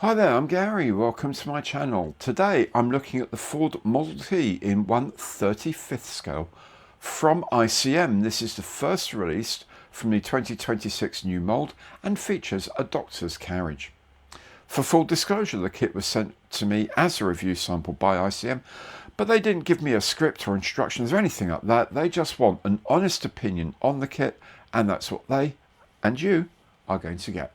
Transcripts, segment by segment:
Hi there, I'm Gary. Welcome to my channel. Today I'm looking at the Ford Model T in 1/35th scale from ICM. This is the first released from the 2026 new mould and features a doctor's carriage. For full disclosure, the kit was sent to me as a review sample by ICM, but they didn't give me a script or instructions or anything like that. They just want an honest opinion on the kit, and that's what they and you are going to get.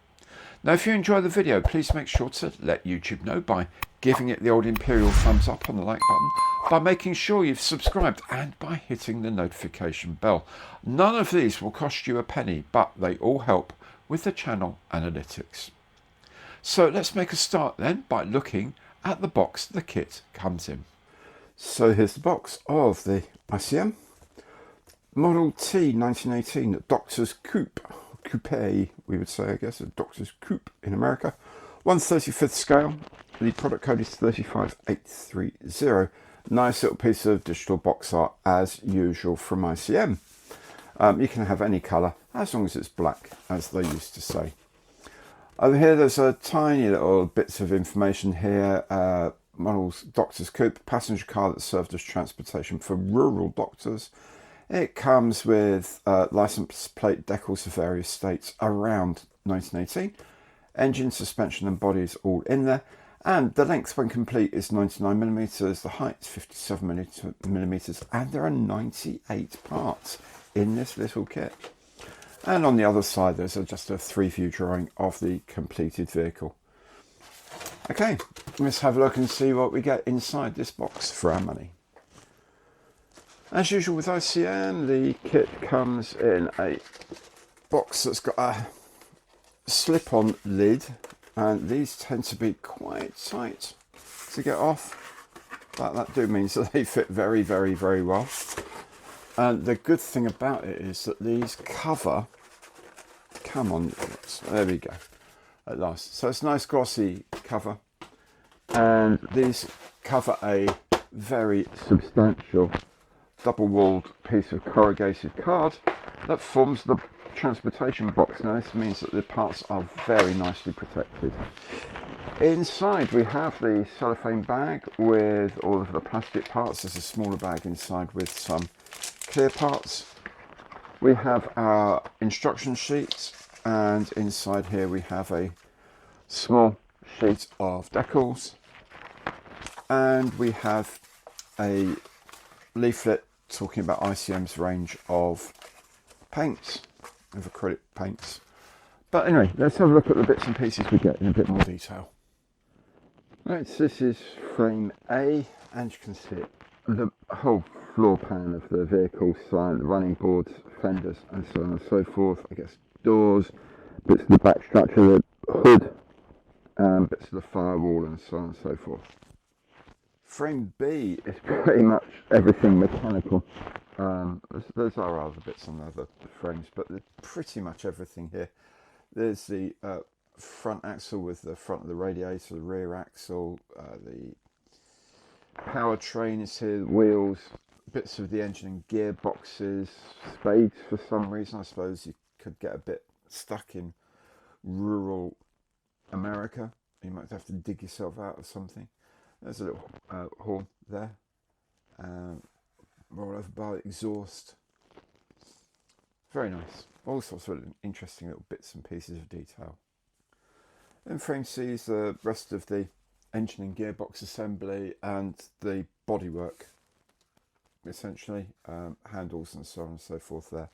Now, if you enjoy the video, please make sure to let YouTube know by giving it the old imperial thumbs up on the like button, by making sure you've subscribed, and by hitting the notification bell. None of these will cost you a penny, but they all help with the channel analytics. So let's make a start then by looking at the box the kit comes in. So here's the box of the ICM Model T 1918 Doctor's Coupe. Coupe, we would say, I guess, a Doctor's Coupe in America. 1/35th scale. The product code is 35830. Nice little piece of digital box art as usual from ICM. You can have any colour as long as it's black, as they used to say. Over here there's a tiny little bits of information here. Model's Doctor's Coupe, passenger car that served as transportation for rural doctors. It comes with license plate decals of various states around 1918. Engine, suspension and body is all in there. And the length when complete is 99mm, the height is 57mm, and there are 98 parts in this little kit. And on the other side there's just a 3-view drawing of the completed vehicle. Okay, let's have a look and see what we get inside this box for our money. As usual with ICM, the kit comes in a box that's got a slip-on lid, and these tend to be quite tight to get off. That do means that they fit very, very, very well. And the good thing about it is that these cover, come on, there we go, at last. So it's a nice glossy cover, and these cover a very substantial double-walled piece of corrugated card that forms the transportation box. Now this means that the parts are very nicely protected. Inside we have the cellophane bag with all of the plastic parts. There's a smaller bag inside with some clear parts. We have our instruction sheets, and inside here we have a small sheet of decals, and we have a leaflet talking about ICM's range of paints, of acrylic paints. But anyway, let's have a look at the bits and pieces we get in a bit more detail. Right, so this is frame A, and you can see it, the whole floor plan of the vehicle, side, the running boards, fenders, and so on and so forth. I guess doors, bits of the back structure, the hood, bits of the firewall, and so on and so forth. Frame B is pretty much everything mechanical. There's our other bits on the other frames, but there's pretty much everything here. There's the front axle with the front of the radiator, the rear axle, the powertrain is here, the wheels, bits of the engine and gearboxes, spades for some reason. I suppose you could get a bit stuck in rural America. You might have to dig yourself out of something. There's a little horn there, roll over bar, exhaust. Very nice. All sorts of interesting little bits and pieces of detail. Then frame C is the rest of the engine and gearbox assembly and the bodywork, essentially, handles and so on and so forth there.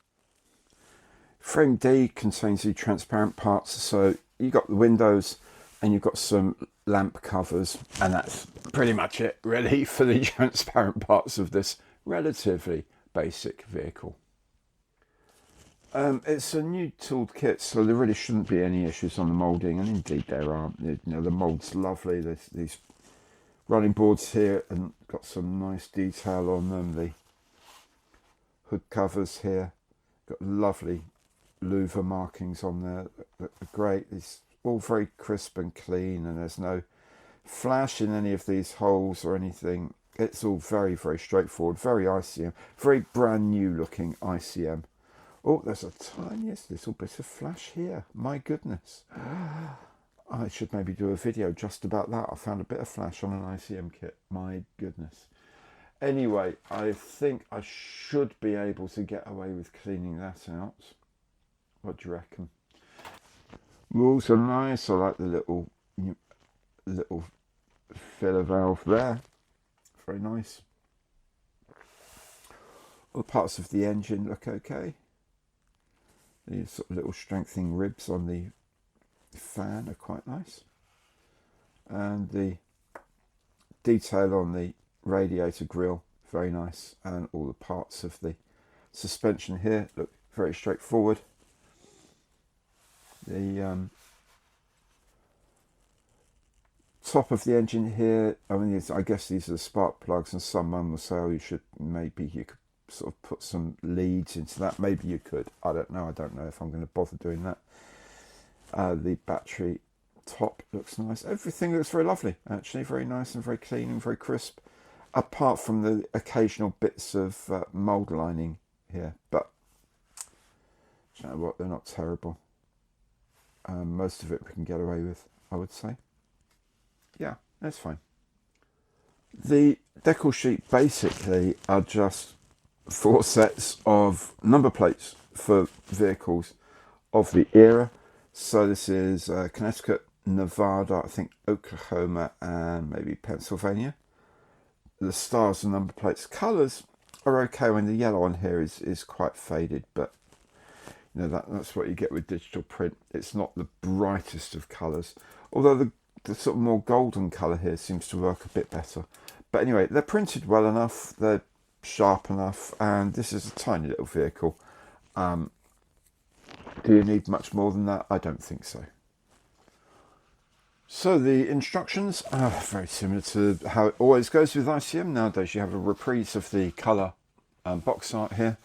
Frame D contains the transparent parts, so you've got the windows and you've got some lamp covers, and that's pretty much it really for the transparent parts of this relatively basic vehicle. It's a new tooled kit, so there really shouldn't be any issues on the moulding, and indeed there aren't. You know, the mould's lovely. There's these running boards here and got some nice detail on them. The hood covers here got lovely louver markings on there. They're great. It's all very crisp and clean, and there's no flash in any of these holes or anything. It's all very, very straightforward, very ICM, very brand new looking ICM. Oh, there's a tiniest little bit of flash here. My goodness. I should maybe do a video just about that. I found a bit of flash on an ICM kit. My goodness. Anyway, I think I should be able to get away with cleaning that out. What do you reckon? Rules are nice. I like the little filler valve there. Very nice. All parts of the engine look okay. These sort of little strengthening ribs on the fan are quite nice. And the detail on the radiator grille, very nice. And all the parts of the suspension here look very straightforward. The top of the engine here, I mean, I guess these are the spark plugs, and some will say, oh, you could sort of put some leads into that. Maybe you could. I don't know if I'm going to bother doing that. The battery top looks nice. Everything looks very lovely, actually. Very nice and very clean and very crisp, apart from the occasional bits of mould lining here. But you know what, they're not terrible. Most of it we can get away with, I would say. Yeah, that's fine. The decal sheet basically are just 4 sets of number plates for vehicles of the era. So this is Connecticut, Nevada, I think Oklahoma, and maybe Pennsylvania. The stars and number plates. Colours are okay. When the yellow on here is quite faded, but you know that's what you get with digital print. It's not the brightest of colours, although the sort of more golden colour here seems to work a bit better. But anyway, they're printed well enough, they're sharp enough, and this is a tiny little vehicle. Do you need much more than that? I don't think so. So the instructions are very similar to how it always goes with ICM nowadays. You have a reprise of the colour box art here.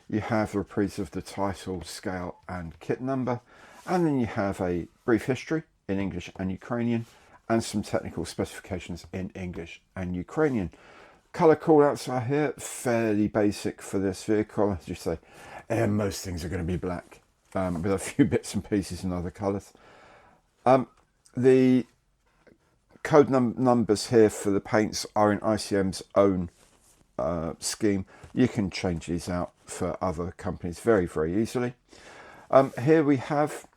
You have a reprise of the title, scale and kit number. And then you have a brief history in English and Ukrainian, and some technical specifications in English and Ukrainian. Colour callouts are here, fairly basic for this vehicle, as you say. And most things are going to be black, with a few bits and pieces in other colours. The code numbers here for the paints are in ICM's own scheme. You can change these out for other companies very, very easily. Here we have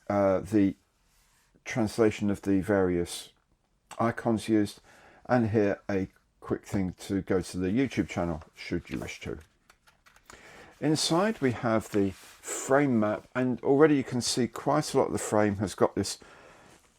the translation of the various icons used, and here a quick thing to go to the YouTube channel should you wish to. Inside we have the frame map, and already you can see quite a lot of the frame has got this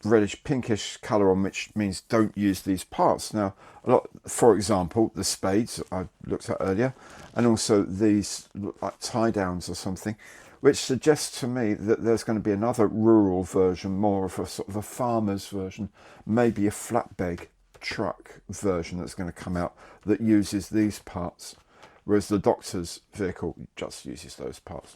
reddish pinkish colour on, which means don't use these parts. Now a lot, for example, the spades I looked at earlier, and also these look like tie downs or something, which suggests to me that there's going to be another rural version, more of a sort of a farmer's version, maybe a flatbed truck version that's going to come out that uses these parts, whereas the Doctor's vehicle just uses those parts.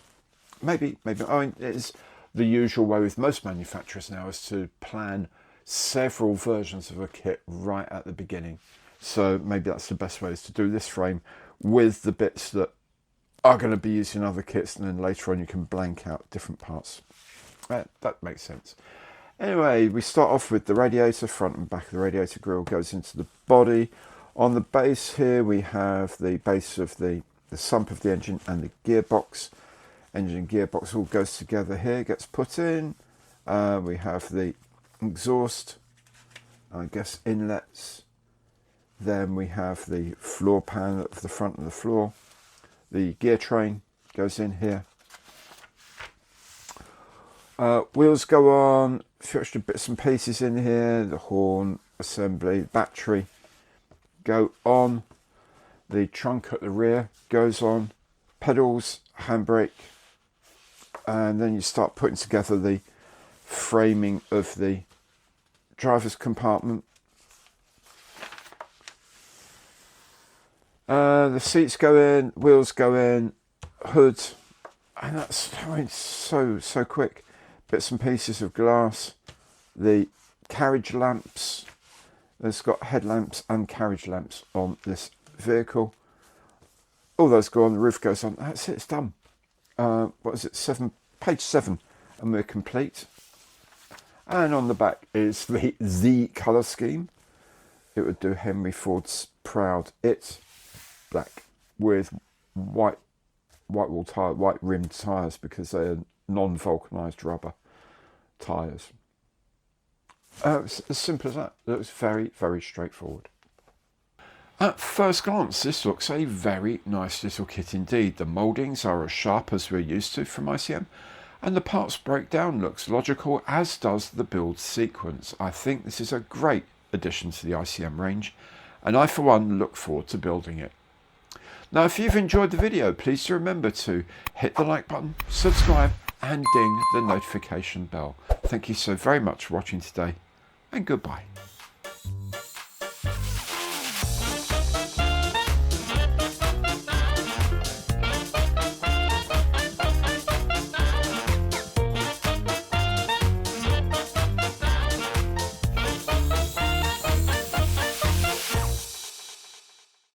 Maybe, I mean, it's the usual way with most manufacturers now, is to plan several versions of a kit right at the beginning. So maybe that's the best way, is to do this frame with the bits that are going to be used in other kits, and then later on you can blank out different parts. That makes sense. Anyway, we start off with the radiator. Front and back of the radiator grille goes into the body. On the base here we have the base of the sump of the engine and the gearbox. Engine and gearbox all goes together here, gets put in. We have the exhaust, I guess inlets. Then we have the floor pan at the front of the floor. The gear train goes in here. Wheels go on, a few extra bits and pieces in here. The horn assembly, battery go on. The trunk at the rear goes on. Pedals, handbrake. And then you start putting together the framing of the driver's compartment. The seats go in, wheels go in, hood, and that's, I mean, so quick. Bits and pieces of glass. The carriage lamps. There's got headlamps and carriage lamps on this vehicle. All those go on, the roof goes on. That's it, it's done. What is it, page 7, and we're complete. And on the back is the Z colour scheme. It would do Henry Ford's Proud It, black with white wall tire, white rimmed tyres because they're non-vulcanised rubber tyres. It's as simple as that. It was very, very straightforward. At first glance, this looks a very nice little kit indeed. The mouldings are as sharp as we're used to from ICM, and the parts breakdown looks logical, as does the build sequence. I think this is a great addition to the ICM range, and I for one look forward to building it. Now, if you've enjoyed the video, please do remember to hit the like button, subscribe, and ding the notification bell. Thank you so very much for watching today, and goodbye.